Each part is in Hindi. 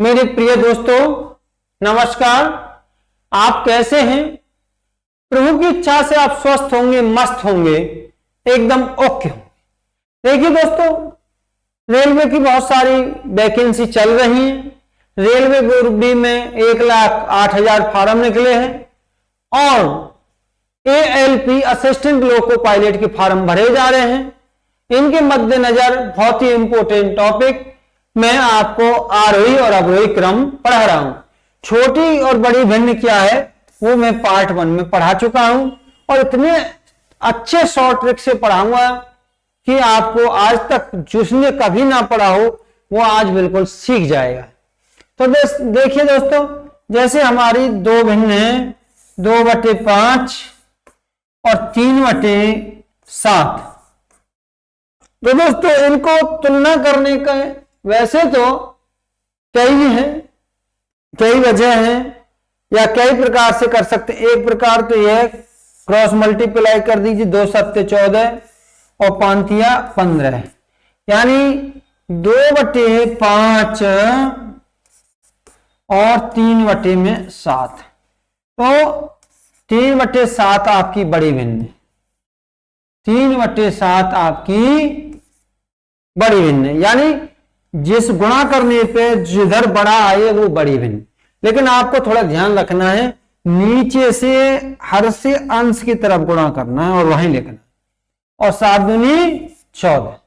मेरे प्रिय दोस्तों, नमस्कार। आप कैसे हैं? प्रभु की इच्छा से आप स्वस्थ होंगे, मस्त होंगे, एकदम ओके होंगे। देखिए दोस्तों, रेलवे की बहुत सारी वैकेंसी चल रही है। रेलवे ग्रुप बी में 1,08,000 फार्म निकले हैं और ALP असिस्टेंट लोको पायलट के फार्म भरे जा रहे हैं। इनके मद्देनजर बहुत ही इंपॉर्टेंट टॉपिक मैं आपको आरोही और अवरोही क्रम पढ़ा रहा हूं। छोटी और बड़ी भिन्न क्या है वो मैं पार्ट 1 में पढ़ा चुका हूं और इतने अच्छे शॉर्ट ट्रिक से पढ़ाऊंगा कि आपको आज तक जिसने कभी ना पढ़ा हो वो आज बिल्कुल सीख जाएगा। तो देखिए दोस्तों, जैसे हमारी दो भिन्न है 2/5 और 3/7। तो दोस्तों इनको तुलना करने का वैसे तो कई हैं, कई वजह हैं या कई प्रकार से कर सकते। एक प्रकार तो यह क्रॉस मल्टीप्लाई कर दीजिए, 2 7 14 और 5 15, यानी 2/5 और 3/7। तो 3/7 आपकी बड़ी भिन्न, 3/7 आपकी बड़ी भिन्न, यानी जिस गुणा करने पे जिधर बड़ा आए वो बड़ी भिन्न। लेकिन आपको थोड़ा ध्यान रखना है, नीचे से हर से अंश की तरफ गुणा करना है और वहीं लिखना, और 7 दूनी 14।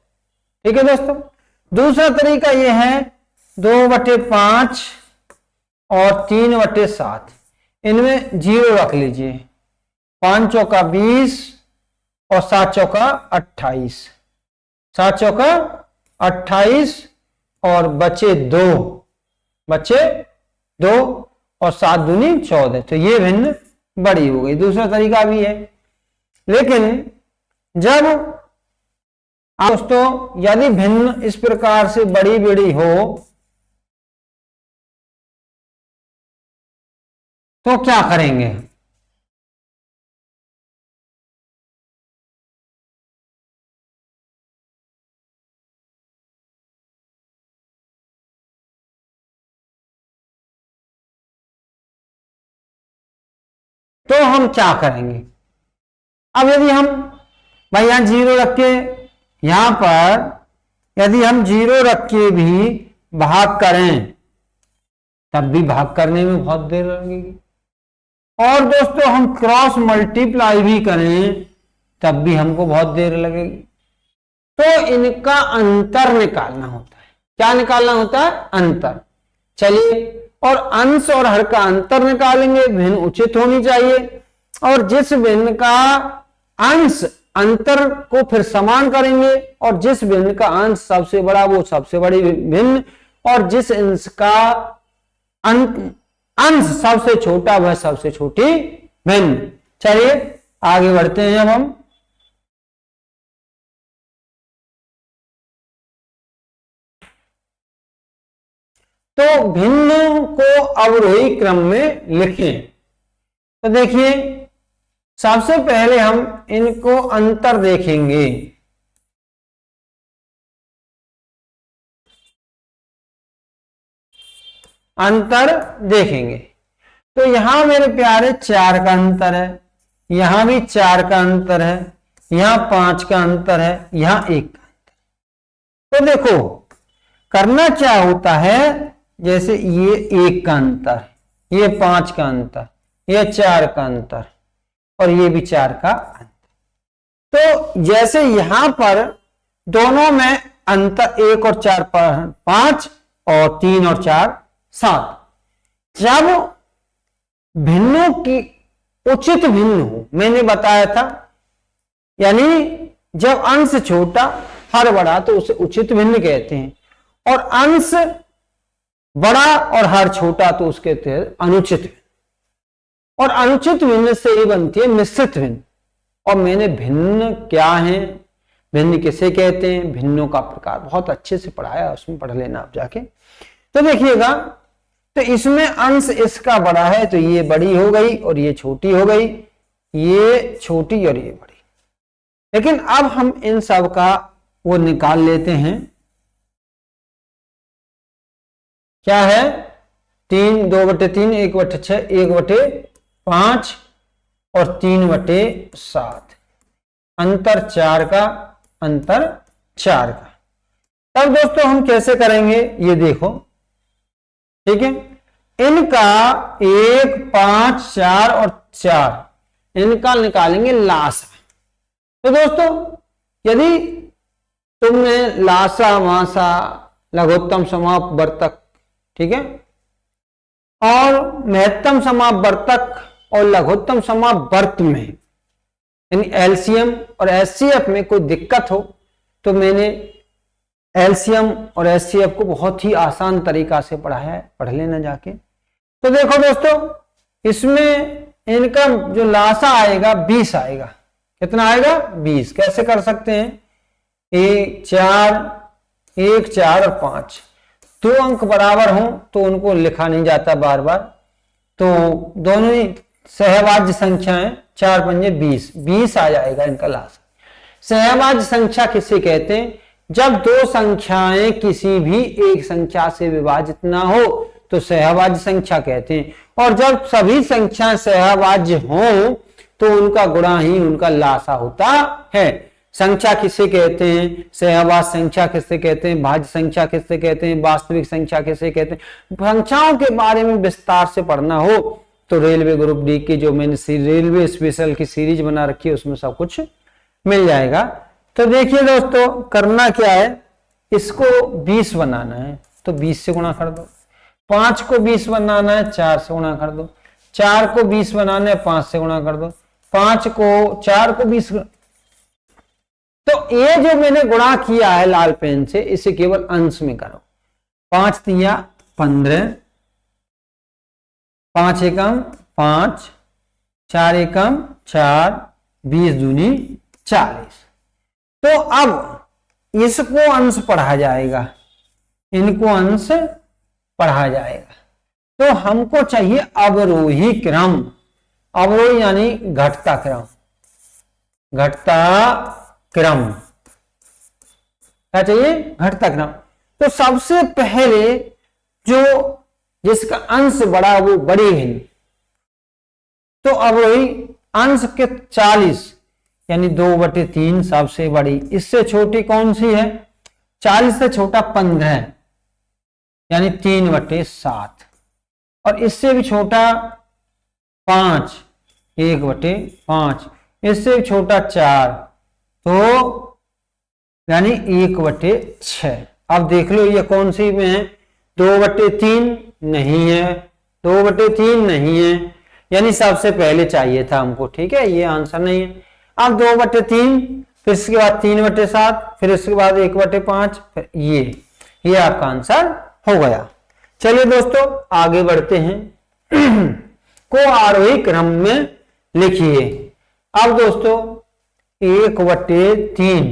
ठीक है दोस्तों। दूसरा तरीका यह है 2/5 और 3/7, इनमें 0 रख लीजिए। 5 चौका 20 और 7 चौका 28, 7 चौका 28 और बचे 2 और 7 दूनी 14। तो ये भिन्न बड़ी हो गई। दूसरा तरीका भी है। लेकिन जब दोस्तों यदि भिन्न इस प्रकार से बड़ी बड़ी हो तो क्या करेंगे? तो हम क्या करेंगे? अब यदि हम भाई यहां 0 रख के, यहां पर यदि हम 0 रख के भी भाग करें तब भी भाग करने में बहुत देर लगेगी। और दोस्तों हम क्रॉस मल्टीप्लाई भी करें तब भी हमको बहुत देर लगेगी। तो इनका अंतर निकालना होता है। क्या निकालना होता है? अंतर। चलिए, और अंश और हर का अंतर निकालेंगे। भिन्न उचित होनी चाहिए, और जिस भिन्न का अंश अंतर को फिर समान करेंगे, और जिस भिन्न का अंश सबसे बड़ा वो सबसे बड़ी भिन्न, और जिस अंश का अंश सबसे छोटा वह सबसे छोटी भिन्न। चलिए आगे बढ़ते हैं। अब हम तो भिन्न को अवरोही क्रम में लिखें। तो देखिए, सबसे पहले हम इनको अंतर देखेंगे। अंतर देखेंगे तो यहां मेरे प्यारे 4 का अंतर है, यहां भी 4 का अंतर है, यहां 5 का अंतर है, यहां 1 का अंतर। तो देखो करना क्या होता है, जैसे ये 1 का अंतर, ये 5 का अंतर, ये 4 का अंतर और ये भी 4 का अंतर। तो जैसे यहां पर दोनों में अंतर 1 और 4 5 और 3 और 4 7। जब भिन्नों की उचित भिन्न हो, मैंने बताया था, यानी जब अंश छोटा हर बड़ा तो उसे उचित भिन्न कहते हैं, और अंश बड़ा और हर छोटा तो उसके कहते अनुचित भिन्न। और अनुचित भिन्न से ही बनती है मिश्रित भिन्न। और मैंने भिन्न क्या है, भिन्न किसे कहते हैं, भिन्नों का प्रकार बहुत अच्छे से पढ़ाया, उसमें पढ़ लेना आप जाके। तो देखिएगा, तो इसमें अंश इसका बड़ा है तो ये बड़ी हो गई और ये छोटी हो गई, ये छोटी और ये बड़ी। लेकिन अब हम इन सब का वो निकाल लेते हैं। क्या है 3, 2/3, 1/6, 1/5 और 3/7, अंतर 4 का, अंतर 4 का। तब दोस्तों हम कैसे करेंगे ये देखो, ठीक है। इनका 1, 5, 4 और 4 इनका निकालेंगे लासा। तो दोस्तों यदि तुमने लासा, मासा, लघुत्तम समापवर्तक, ठीक है, और महत्तम समापवर्तक और लघुत्तम समापवर्त में यानी एलसीएम और एचसीएफ में कोई दिक्कत हो तो मैंने एलसीएम और एचसीएफ को बहुत ही आसान तरीका से पढ़ाया है, पढ़ लेना जाके। तो देखो दोस्तों इसमें इनका जो लासा आएगा 20 आएगा। कितना आएगा 20। कैसे कर सकते हैं, 1, 4 और 5 दो अंक बराबर हो तो उनको लिखा नहीं जाता बार बार, तो दोनों ही सहवाज्य संख्या है, 4 पंजे 20, 20 आ जाएगा इनका लासा। सहवाज्य संख्या किसे कहते हैं, जब दो संख्याएं किसी भी एक संख्या से विभाजित ना हो तो सहवाज्य संख्या कहते हैं, और जब सभी संख्याएं सहवाज्य हों तो उनका गुणा ही उनका लासा होता है। संख्या किसे कहते हैं, सहवाज्य संख्या किसे कहते हैं, भाज्य संख्या किसे कहते हैं, वास्तविक संख्या किसे कहते हैं। संख्याओं के बारे में विस्तार से पढ़ना हो तो रेलवे ग्रुप डी की जो मैंने रेलवे स्पेशल की सीरीज बना रखी है उसमें सब कुछ मिल जाएगा। तो देखिए दोस्तों करना क्या है, इसको 20 बनाना है तो 20 से गुणा कर दो, 5 को 20 बनाना है 4 से गुणा कर दो, 4 को 20 बनाना है 5 से गुणा कर दो, 4 को 20। तो ये जो मैंने गुणा किया है लाल पेन से इसे केवल अंश में करो। 5 तिया 15, 5 एकम 5, 4 एकम 4, 20 दूनी 40। तो अब इसको अंश पढ़ा जाएगा, इनको अंश पढ़ा जाएगा। तो हमको चाहिए अवरोही क्रम, अवरोही यानी घटता क्रम, घटता क्रम क्या चाहिए, घटता क्रम। तो सबसे पहले जो जिसका अंश बड़ा वो बड़ी है, तो अवरोही अंश के 40 यानी 2/3 सबसे बड़ी, इससे छोटी कौन सी है, 40 से छोटा 15 यानी 3/7, और इससे भी छोटा 5, 1/5, इससे भी छोटा 4 तो यानी 1/6। अब देख लो ये कौन सी में है, 2/3 नहीं है, 2/3 नहीं है, यानी सबसे पहले चाहिए था हमको, ठीक है, ये आंसर नहीं है। अब 2/3, फिर इसके बाद 3/7, फिर इसके बाद 1/5, फिर ये आपका आंसर हो गया। चलिए दोस्तों आगे बढ़ते हैं। को आरोही क्रम में लिखिए। अब दोस्तों 1/3,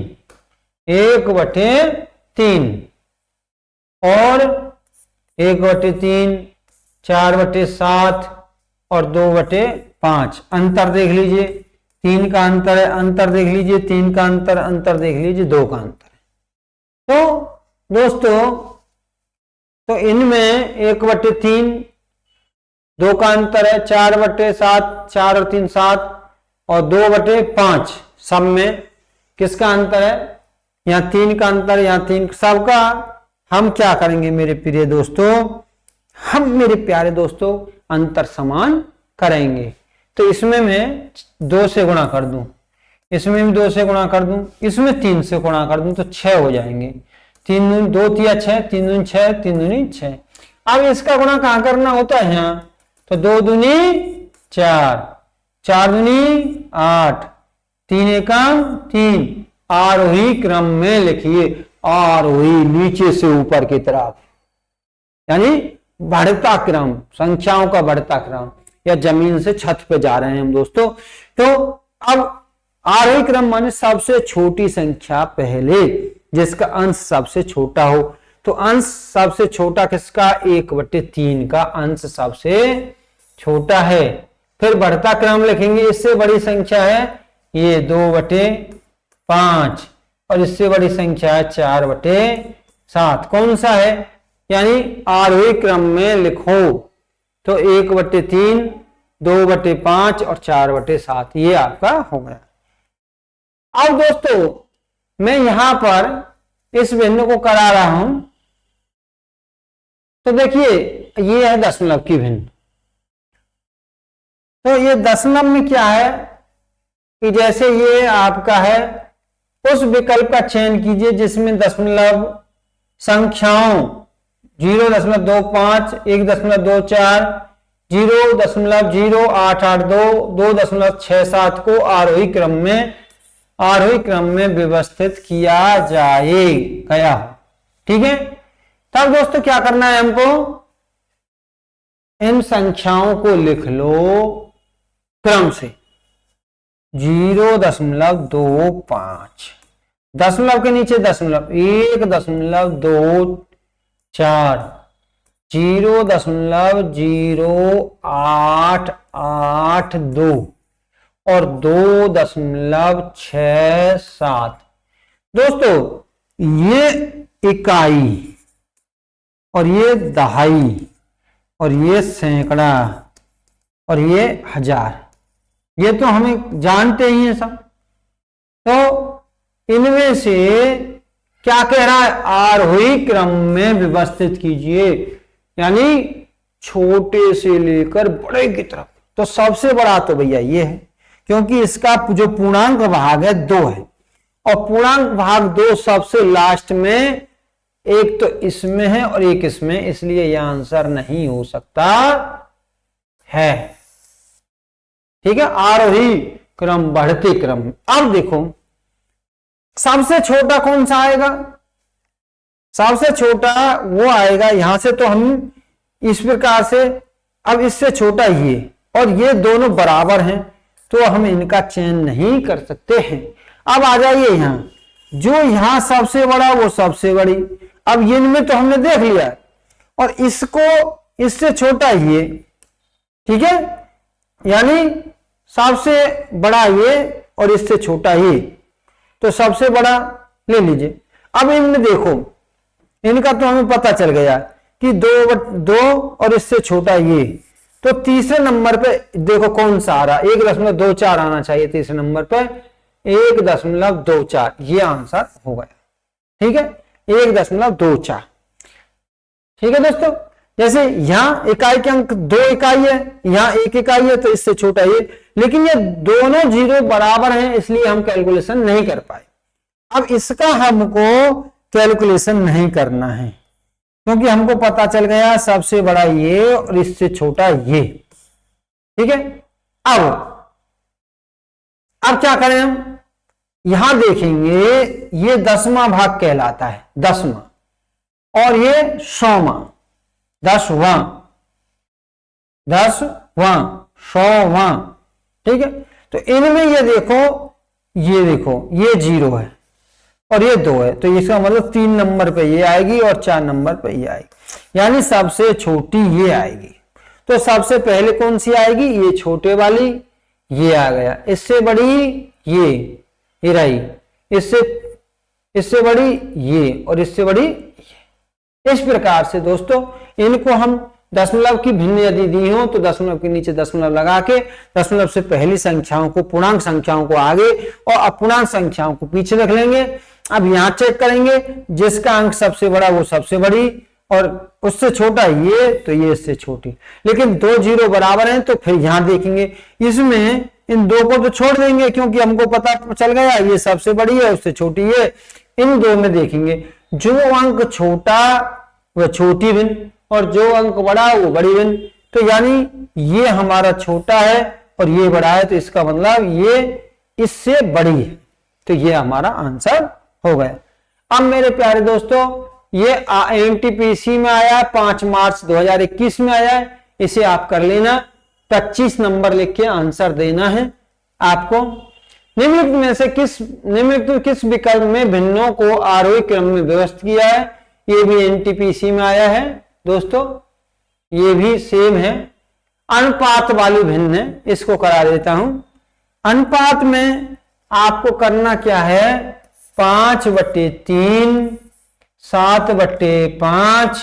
1/3 और 1/3, 4/7 और 2/5 अंतर देख लीजिए, 3 का अंतर है, अंतर देख लीजिए, 3 का अंतर, अंतर देख लीजिए, 2 का अंतर है। तो दोस्तों तो इनमें 1/3 2 का अंतर है, 4/7, 4 और 3 7 और 2/5 सब में किसका अंतर है, यहाँ 3 का अंतर, यहाँ 3 सबका। हम क्या करेंगे मेरे प्रिय दोस्तों, हम मेरे प्यारे दोस्तों अंतर समान करेंगे। तो इसमें मैं 2 से गुणा कर दूं, इसमें भी 2 से गुणा कर दूं, इसमें 3 से गुणा कर दूं तो 6 हो जाएंगे। 3 दूनी 2 तिया 6, 3 दूनी 6, 3 दूनी 6। अब इसका गुणा कहां करना होता है, यहाँ, तो 2 दूनी 4, 4 दूनी 8, 3 एकम 3। आरोही क्रम में लिखिए, आरोही नीचे से ऊपर की तरफ, यानी बढ़ता क्रम, संख्याओं का बढ़ता क्रम, या जमीन से छत पे जा रहे हैं हम दोस्तों। तो अब आरोही क्रम माने सबसे छोटी संख्या पहले, जिसका अंश सबसे छोटा हो। तो अंश सबसे छोटा किसका, 1/3 का अंश सबसे छोटा है। फिर बढ़ता क्रम लिखेंगे, इससे बड़ी संख्या है ये 2/5 और इससे बड़ी संख्या है 4/7। कौन सा है, यानी आरोही क्रम में लिखो तो 1/3, 2/5 और 4/7 ये आपका हो गया। अब दोस्तों मैं यहां पर इस भिन्न को करा रहा हूं, तो देखिए ये है दशमलव की भिन्न। तो ये दशमलव में क्या है कि जैसे ये आपका है, उस विकल्प का चयन कीजिए जिसमें दशमलव संख्याओं 0.25, 1.24, 0.0882, 2.67 को आरोही क्रम में व्यवस्थित किया गया। ठीक है, तब दोस्तों क्या करना है हमको, इन संख्याओं को लिख लो क्रम से। 0.25, दशमलव के नीचे दशमलव, 1.24, 0.0882 और 2.67। दोस्तों ये इकाई और ये दहाई और ये सैकड़ा और ये हजार, ये तो हमें जानते ही हैं सब। तो इनमें से क्या कह रहा है, आरोही क्रम में व्यवस्थित कीजिए, यानी छोटे से लेकर बड़े की तरफ। तो सबसे बड़ा तो भैया ये है, क्योंकि इसका जो पूर्णांक भाग है 2 है, और पूर्णांक भाग 2 सबसे लास्ट में, एक तो इसमें है और एक इसमें, इसलिए यह आंसर नहीं हो सकता है। ठीक है, आरोही क्रम बढ़ते क्रम। अब देखो सबसे छोटा कौन सा आएगा, सबसे छोटा वो आएगा यहां से, तो हम इस प्रकार से, अब इससे छोटा ये और ये दोनों बराबर हैं, तो हम इनका चयन नहीं कर सकते हैं। अब आ जाइए यहां, जो यहां सबसे बड़ा वो सबसे बड़ी, अब इनमें तो हमने देख लिया, और इसको इससे छोटा ये, ठीक है, यानी सबसे बड़ा ये और इससे छोटा ये, तो सबसे बड़ा ले लीजिए। अब इनमें देखो, इनका तो हमें पता चल गया कि 2 और इससे छोटा ये, तो तीसरे नंबर पे देखो कौन सा आ रहा, 1.24 आना चाहिए तीसरे नंबर पे, 1.24 ये आंसर हो गया। ठीक है, 1.24। ठीक है दोस्तों, जैसे यहां इकाई के अंक 2 इकाई है, यहां 1 इकाई है, तो इससे छोटा ये, लेकिन ये दोनों 0 बराबर हैं, इसलिए हम कैलकुलेशन नहीं कर पाए। अब इसका हमको कैलकुलेशन नहीं करना है, क्योंकि हमको पता चल गया सबसे बड़ा ये और इससे छोटा ये। ठीक है, अब क्या करें हम, यहां देखेंगे ये 10वां भाग कहलाता है, 10वां, और ये 100वां, 100वां। ठीक है, तो इनमें ये देखो ये 0 है और ये 2 है, तो इसका मतलब 3 नंबर पे ये आएगी और 4 नंबर पे ये आएगी, यानी सबसे छोटी ये आएगी। तो सबसे पहले कौन सी आएगी, ये छोटे वाली, ये आ गया, इससे बड़ी ये रही, इससे बड़ी ये, और इससे बड़ी ये। इस प्रकार से दोस्तों इनको हम दशमलव की भिन्न यदि दी हो तो दशमलव के नीचे दशमलव लगा के दशमलव से पहली संख्याओं को, पूर्णांक संख्याओं को आगे और अपूर्णांक संख्याओं को पीछे रख लेंगे। अब यहां चेक करेंगे, जिसका अंक सबसे बड़ा वो सबसे बड़ी, और उससे छोटा ये, तो ये इससे छोटी, लेकिन 2 0 बराबर हैं, तो फिर यहां देखेंगे, इसमें इन 2 को तो छोड़ देंगे, क्योंकि हमको पता चल गया ये सबसे बड़ी है, उससे छोटी है। इन 2 में देखेंगे, जो अंक छोटा वह छोटी भिन्न और जो अंक बड़ा वो बड़ी भिन्न, तो यानी ये हमारा छोटा है और ये बड़ा है, तो इसका मतलब ये इससे बड़ी है, तो ये हमारा आंसर हो गया। अब मेरे प्यारे दोस्तों, ये एनटीपीसी में आया है, 5 मार्च 2021 में आया है, इसे आप कर लेना, 25 नंबर लिख के आंसर देना है आपको। निम्नलिखित में से किस विकल्प में भिन्नों को आरोही क्रम में व्यवस्थित किया है, ये भी एनटीपीसी में आया है दोस्तों, ये भी सेम है, अनुपात वाली भिन्न है, इसको करा देता हूं। अनुपात में आपको करना क्या है, 5/3, 7/5,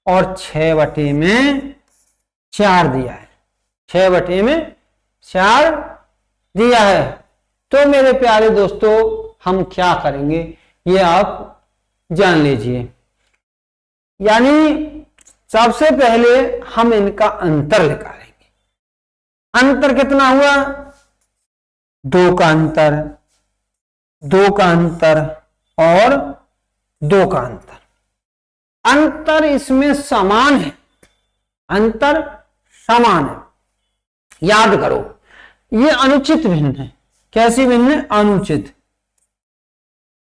और 6/4 दिया है, 6/4 दिया है। तो मेरे प्यारे दोस्तों हम क्या करेंगे ये आप जान लीजिए। यानी सबसे पहले हम इनका अंतर निकालेंगे। अंतर कितना हुआ? 2 का अंतर, 2 का अंतर और 2 का अंतर। अंतर इसमें समान है, अंतर समान है। याद करो ये अनुचित भिन्न है। कैसी भिन्न है? अनुचित,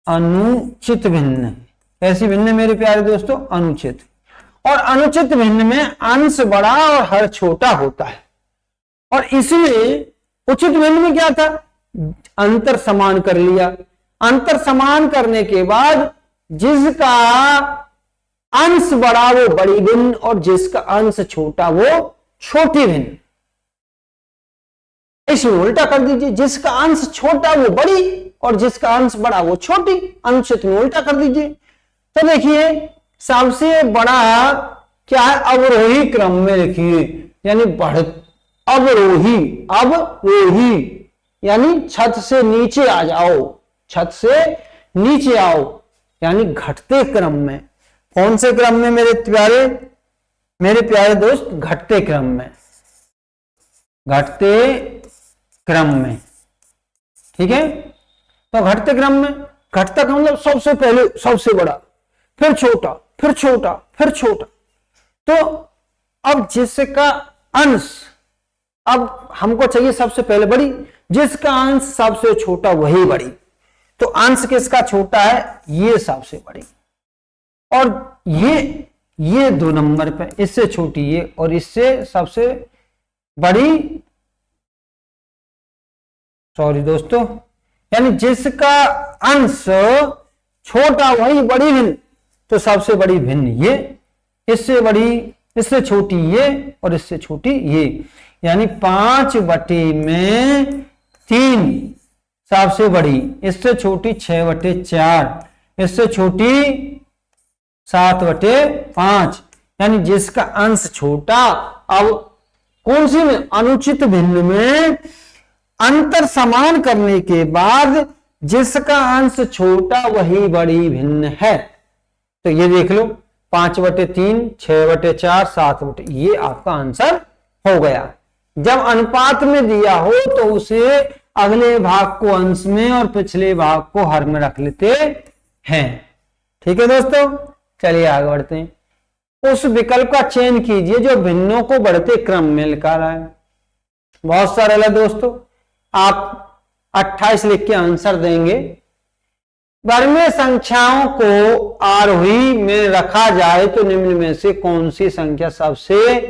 अनुचित भिन्न है। कैसी भिन्न है मेरे प्यारे दोस्तों? अनुचित। और अनुचित भिन्न में अंश बड़ा और हर छोटा होता है। और इसलिए उचित भिन्न में क्या था? अंतर समान कर लिया। अंतर समान करने के बाद जिसका अंश बड़ा वो बड़ी भिन्न और जिसका अंश छोटा वो छोटी भिन्न। इसमें उल्टा कर दीजिए, जिसका अंश छोटा वो बड़ी और जिसका अंश बड़ा वो छोटी। अनुचित में उल्टा कर दीजिए। तो देखिए सबसे बड़ा क्या है? अवरोही क्रम में लिखिए, यानी बढ़ अवरोही, अवरोही यानी छत से नीचे आ जाओ, छत से नीचे आओ, यानी घटते क्रम में। कौन से क्रम में मेरे प्यारे दोस्त? घटते क्रम में, घटते क्रम में। ठीक है, तो घटते क्रम में, घटता क्रम मतलब सबसे पहले सबसे बड़ा, फिर छोटा, फिर छोटा, फिर छोटा। तो अब जिसका अंश, अब हमको चाहिए सबसे पहले बड़ी, जिसका अंश सबसे छोटा वही बड़ी। तो अंश किसका छोटा है? ये सबसे बड़ी। और ये 2 नंबर पे, इससे छोटी ये और इससे सबसे बड़ी, सॉरी दोस्तों, यानी जिसका अंश छोटा वही बड़ी भिन्न। तो सबसे बड़ी भिन्न ये, इससे बड़ी, इससे छोटी ये और इससे छोटी ये। यानी 5/3 सबसे बड़ी, इससे छोटी 6/4, इससे छोटी 7/5। यानी जिसका अंश छोटा। अब कौन सी में? अनुचित भिन्न में अंतर समान करने के बाद जिसका अंश छोटा वही बड़ी भिन्न है। तो ये देख लो 5/3, 6/4, 7/, ये आपका आंसर हो गया। जब अनुपात में दिया हो तो उसे अगले भाग को अंश में और पिछले भाग को हर में रख लेते हैं। ठीक है दोस्तों, चलिए आगे बढ़ते हैं। उस विकल्प का चयन कीजिए जो भिन्नों को बढ़ते क्रम में लिखा रहा है। बहुत सरल है दोस्तों, आप 28 लिख के आंसर देंगे। वर्गीय संख्याओं को आरोही में रखा जाए तो निम्न में से कौन सी संख्या सबसे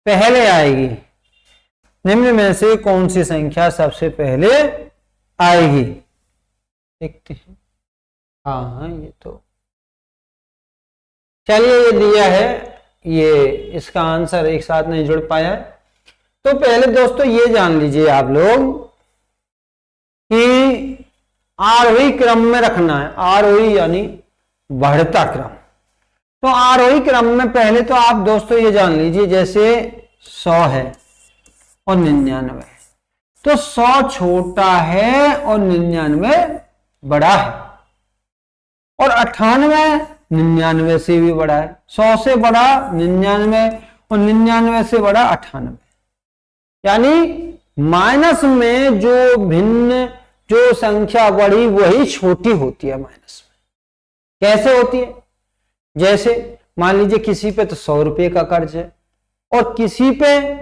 पहले आएगी? निम्न में से कौन सी संख्या सबसे पहले आएगी? देखते हैं। हाँ ये तो चलिए, ये दिया है, ये इसका आंसर एक साथ नहीं जुड़ पाया है। तो पहले दोस्तों ये जान लीजिए आप लोग कि आरोही क्रम में रखना है। आरोही यानी बढ़ता क्रम। तो आरोही क्रम में पहले तो आप दोस्तों ये जान लीजिए, जैसे 100 है और 99, तो 100 छोटा है और 99 बड़ा है। और 98 99 से भी बड़ा है। 100 से बड़ा 99 और 99 से बड़ा 98। यानी माइनस में जो भिन्न, जो संख्या बड़ी वही छोटी होती है माइनस में। कैसे होती है? जैसे मान लीजिए किसी पे तो 100 रुपए का कर्ज है और किसी पे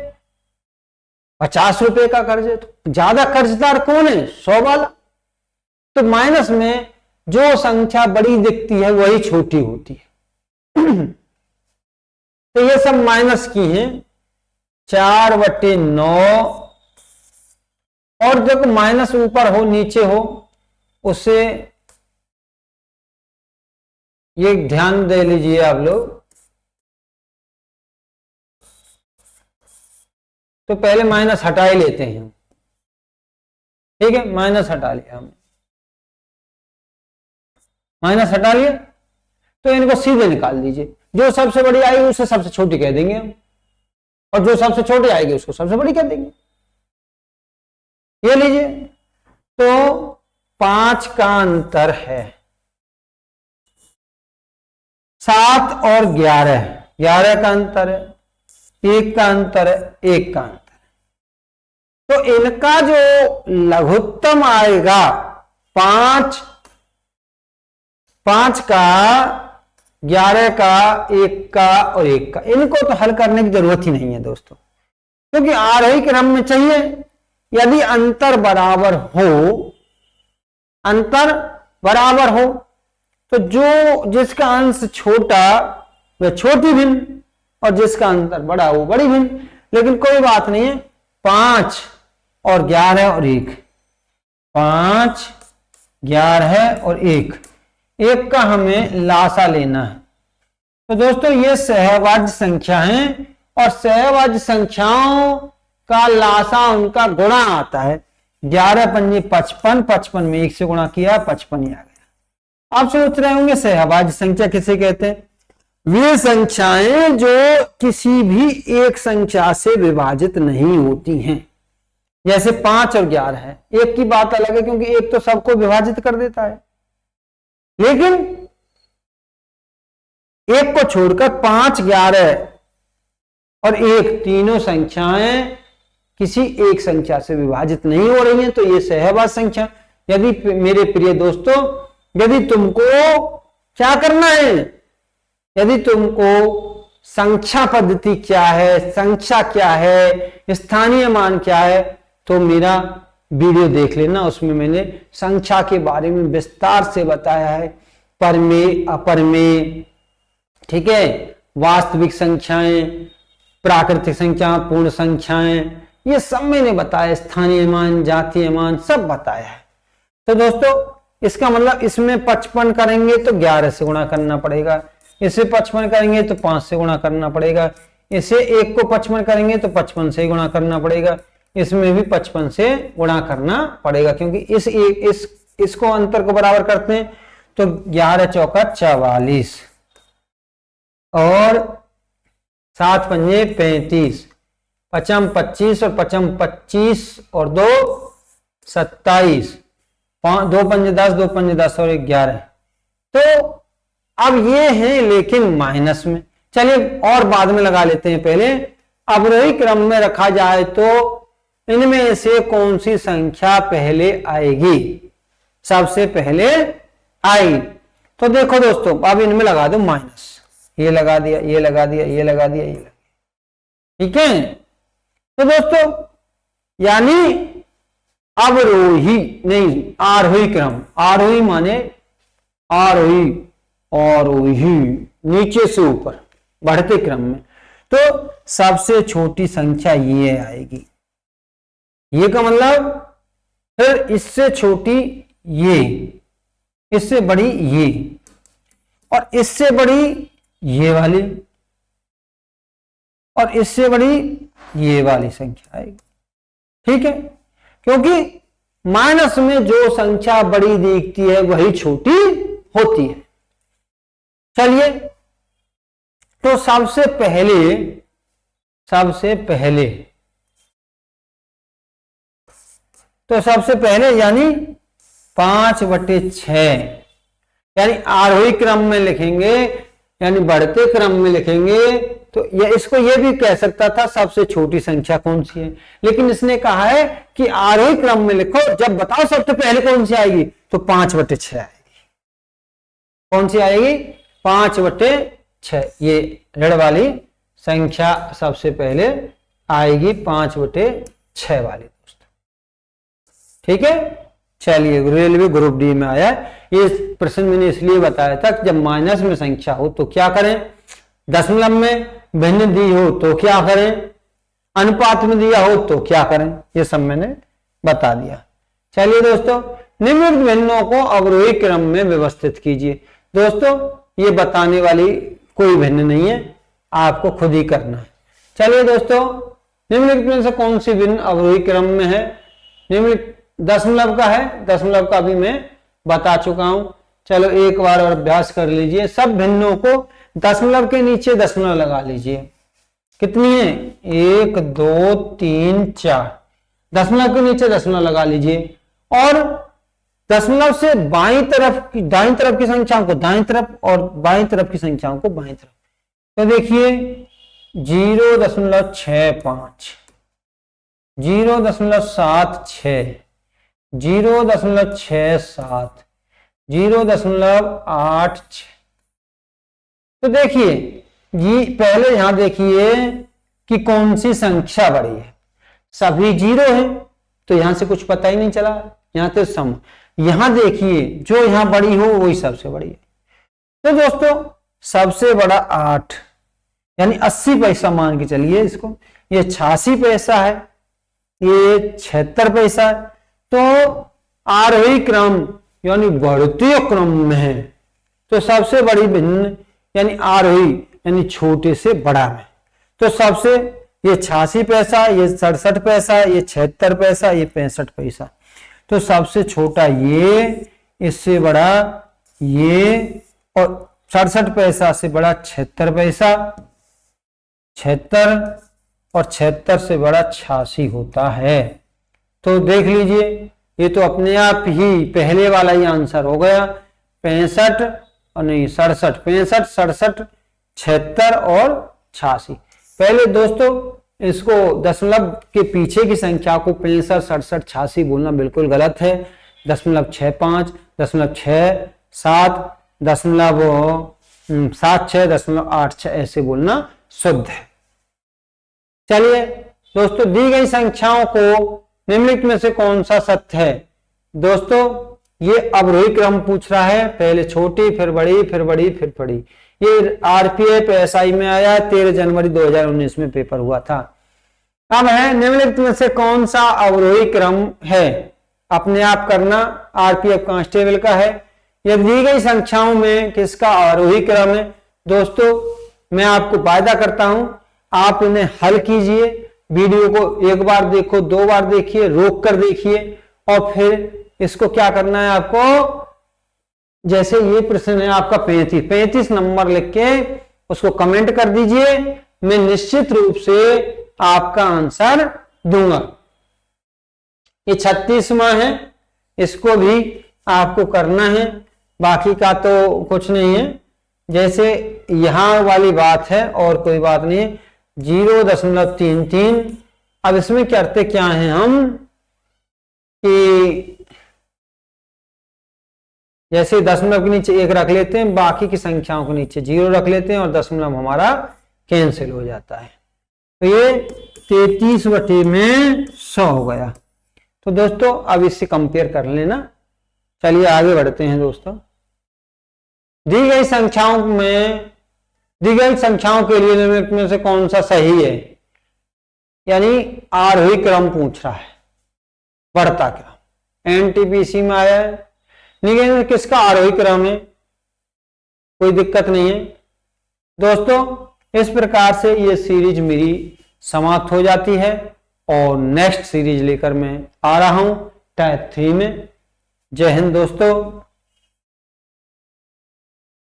50 रुपए का कर्ज है। तो ज्यादा कर्जदार कौन है? 100 वाला। तो माइनस में जो संख्या बड़ी दिखती है वही छोटी होती है। तो ये सब माइनस की हैं। 4/9, और जब माइनस ऊपर हो नीचे हो उससे ये ध्यान दे लीजिए आप लोग। तो पहले माइनस हटा ही लेते हैं। ठीक है, माइनस हटा लिया हमने, माइनस हटा लिया। तो इनको सीधे निकाल दीजिए, जो सबसे बड़ी आएगी उसे सबसे छोटी कह देंगे हम, और जो सबसे छोटी आएगी उसको सबसे बड़ी कह देंगे। ये लीजिए, तो 5 का अंतर है, 7 और 11, 11 का अंतर है, 1 का अंतर है, 1 का अंतर है। तो इनका जो लघुत्तम आएगा 5 का, 11 का, 1 का और 1 का, इनको तो हल करने की जरूरत ही नहीं है दोस्तों, क्योंकि आरोही क्रम में चाहिए। यदि अंतर बराबर हो, अंतर बराबर हो, तो जो जिसका अंश छोटा वह छोटी भिन्न और जिसका अंतर बड़ा वो बड़ी भिन्न। लेकिन कोई बात नहीं है, 5 और 11 और 1, 5, 11 और 1 का हमें लासा लेना है। तो दोस्तों ये सहभाज्य संख्या है, और सहभाज्य संख्याओं का लासा उनका गुणा आता है। 11 पंजे 55, 55 में 1 से गुणा किया, 55 ही आ गया। आप सोच रहे होंगे सहभाज्य संख्या किसे कहते हैं? वे संख्याएं जो किसी भी एक संख्या से विभाजित नहीं होती हैं, जैसे 5 और 11 है। 1 की बात अलग है, क्योंकि 1 तो सबको विभाजित कर देता है, लेकिन 1 को छोड़कर 5, 11 और 1 तीनों संख्याएं किसी एक संख्या से विभाजित नहीं हो रही हैं, तो ये सहभाज्य संख्या। यदि मेरे प्रिय दोस्तों, यदि तुमको क्या करना है, यदि तुमको संख्या पद्धति क्या है, संख्या क्या है, स्थानीय मान क्या है, तो मेरा वीडियो देख लेना, उसमें मैंने संख्या के बारे में विस्तार से बताया है। परमेय, अपरमेय, ठीक है, वास्तविक संख्याएं, प्राकृतिक संख्या, पूर्ण संख्याएं, ये सब मैंने बताया। स्थानीय मान, जातीय मान, सब बताया है। तो दोस्तों इसका मतलब इसमें 55 करेंगे तो 11 से गुणा करना पड़ेगा, इसे 55 करेंगे तो 5 से गुणा करना पड़ेगा, इसे 1 को 55 करेंगे तो 55 से गुणा करना पड़ेगा, इसमें भी 55 से गुणा करना पड़ेगा, क्योंकि इसको अंतर को बराबर करते हैं। तो 11 चौका 44 और 7 पंजे 35, 55 25 और 55 25 और 2 27, 2 पंजे 10, 2 पंजे 10 और 11। तो अब ये है लेकिन माइनस में। चलिए और बाद में लगा लेते हैं, पहले अवरोही क्रम में रखा जाए तो इनमें से कौन सी संख्या पहले आएगी, सबसे पहले आएगी। तो देखो दोस्तों, अब इनमें लगा दो माइनस, ये लगा दिया, ये लगा दिया, ये लगा दिया, ये लगा दिया, ठीक है। तो दोस्तों यानी अवरोही नहीं, आरोही क्रम, आरोही माने आरोही, आरोही नीचे से ऊपर बढ़ते क्रम में, तो सबसे छोटी संख्या ये आएगी। ये का मतलब फिर इससे छोटी ये, इससे बड़ी ये, और इससे बड़ी ये वाली, और इससे बड़ी ये वाली संख्या आएगी, ठीक है। क्योंकि माइनस में जो संख्या बड़ी दिखती है वही छोटी होती है। चलिए, तो सबसे पहले यानी 5/6, यानी आरोही क्रम में लिखेंगे, यानी बढ़ते क्रम में लिखेंगे, तो इसको ये भी कह सकता था सबसे छोटी संख्या कौन सी है, लेकिन इसने कहा है कि आरोही क्रम में लिखो। जब बताओ सबसे पहले कौन सी आएगी, तो 5/6 आएगी। कौन सी आएगी? 5/6। ये ऋण वाली संख्या सबसे पहले आएगी, 5/6 वाली दोस्तों, ठीक है। चलिए, रेलवे ग्रुप डी में आया। ये प्रश्न मैंने इसलिए बताया था कि जब माइनस में संख्या हो तो क्या करें, दशमलव में भिन्न दी हो तो क्या करें, अनुपात में दिया हो तो क्या करें, ये सब मैंने बता दिया। चलिए दोस्तों, निम्नलिखित भिन्नों को अवरोही क्रम में व्यवस्थित कीजिए। दोस्तों ये बताने वाली कोई भिन्न नहीं है, आपको खुद ही करना है। चलिए दोस्तों, निम्नलिखित में से कौन सी भिन्न अवरोही क्रम में है? निम्नलिखित दशमलव का है, दशमलव का भी मैं बता चुका हूं। चलो एक बार और अभ्यास कर लीजिए। सब भिन्नों को दशमलव के नीचे दशमलव लगा लीजिए। कितनी है? 1 2 3 4। दशमलव के नीचे दशमलव लगा लीजिए और दशमलव से दाईं तरफ की संख्याओं को दाईं तरफ और बाईं तरफ की संख्याओं को बाईं तरफ। तो देखिए 0.65, 0.76, 0.67, 0.86। तो देखिए ये पहले यहां देखिए कि कौन सी संख्या बड़ी है। सभी 0 है तो यहां से कुछ पता ही नहीं चला, यहां तो सम। यहां देखिए जो यहां बड़ी हो वही सबसे बड़ी है। तो दोस्तों सबसे बड़ा 8 यानी 80 पैसा मान के चलिए इसको। ये 86 पैसा है, ये 76 पैसा है। तो आरोही क्रम यानी बढ़ते क्रम में है तो सबसे बड़ी भिन्न यानी आरोही यानी छोटे से बड़ा में। तो सबसे ये 86 पैसा, ये 67 पैसा, ये 76 पैसा, ये 65 पैसा। तो सबसे छोटा ये, इससे बड़ा ये, और 67 पैसा से बड़ा 76 पैसा, 76 और 76 से बड़ा 86 होता है। तो देख लीजिए ये तो अपने आप ही पहले वाला ही आंसर हो गया। 65 और नहीं 67, 65, 67, 76 और 86। पहले दोस्तों इसको दशमलव के पीछे की संख्या को 65, 67, 86 बोलना बिल्कुल गलत है। 0.65, 0.67, 0.76, 0.86 ऐसे बोलना शुद्ध है। चलिए दोस्तों दी गई संख्याओं को निम्नलिखित में से कौन सा सत्य है? दोस्तों ये अवरोही क्रम पूछ रहा है, पहले छोटी फिर बड़ी फिर बड़ी फिर बड़ी। ये आरपीएफ एसआई में आया 13 जनवरी 2019 में पेपर हुआ था। अब है निम्नलिखित में से कौन सा अवरोही क्रम है? अपने आप करना, आरपीएफ कांस्टेबल का है। यदि दी गई संख्याओं में किसका आरोही क्रम है? दोस्तों मैं आपको वायदा करता हूं आप इन्हें हल कीजिए। वीडियो को एक बार देखो, 2 बार देखिए, रोक कर देखिए और फिर इसको क्या करना है आपको। जैसे ये प्रश्न है आपका 35 नंबर लिख के उसको कमेंट कर दीजिए। मैं निश्चित रूप से आपका आंसर दूंगा। ये 36वां है, इसको भी आपको करना है, बाकी का तो कुछ नहीं है। जैसे यहां वाली बात है और कोई बात नहीं है। 0.33। अब इसमें करते क्या है हम कि जैसे दशमलव के नीचे 1 रख लेते हैं, बाकी की संख्याओं के नीचे 0 रख लेते हैं और दशमलव हमारा कैंसिल हो जाता है। तो ये 33/100 हो गया। तो दोस्तों अब इससे कंपेयर कर लेना। चलिए आगे बढ़ते हैं दोस्तों। दी गई संख्याओं के लिए निम्नलिखित में से कौन सा सही है? यानी आरोही क्रम पूछ रहा है, बढ़ता क्रम। एनटीपीसी में आया है, निम्न किसका आरोही क्रम है? कोई दिक्कत नहीं है दोस्तों। इस प्रकार से ये सीरीज मेरी समाप्त हो जाती है और नेक्स्ट सीरीज लेकर मैं आ रहा हूं टाइप 3 में। जय हिंद दोस्तों।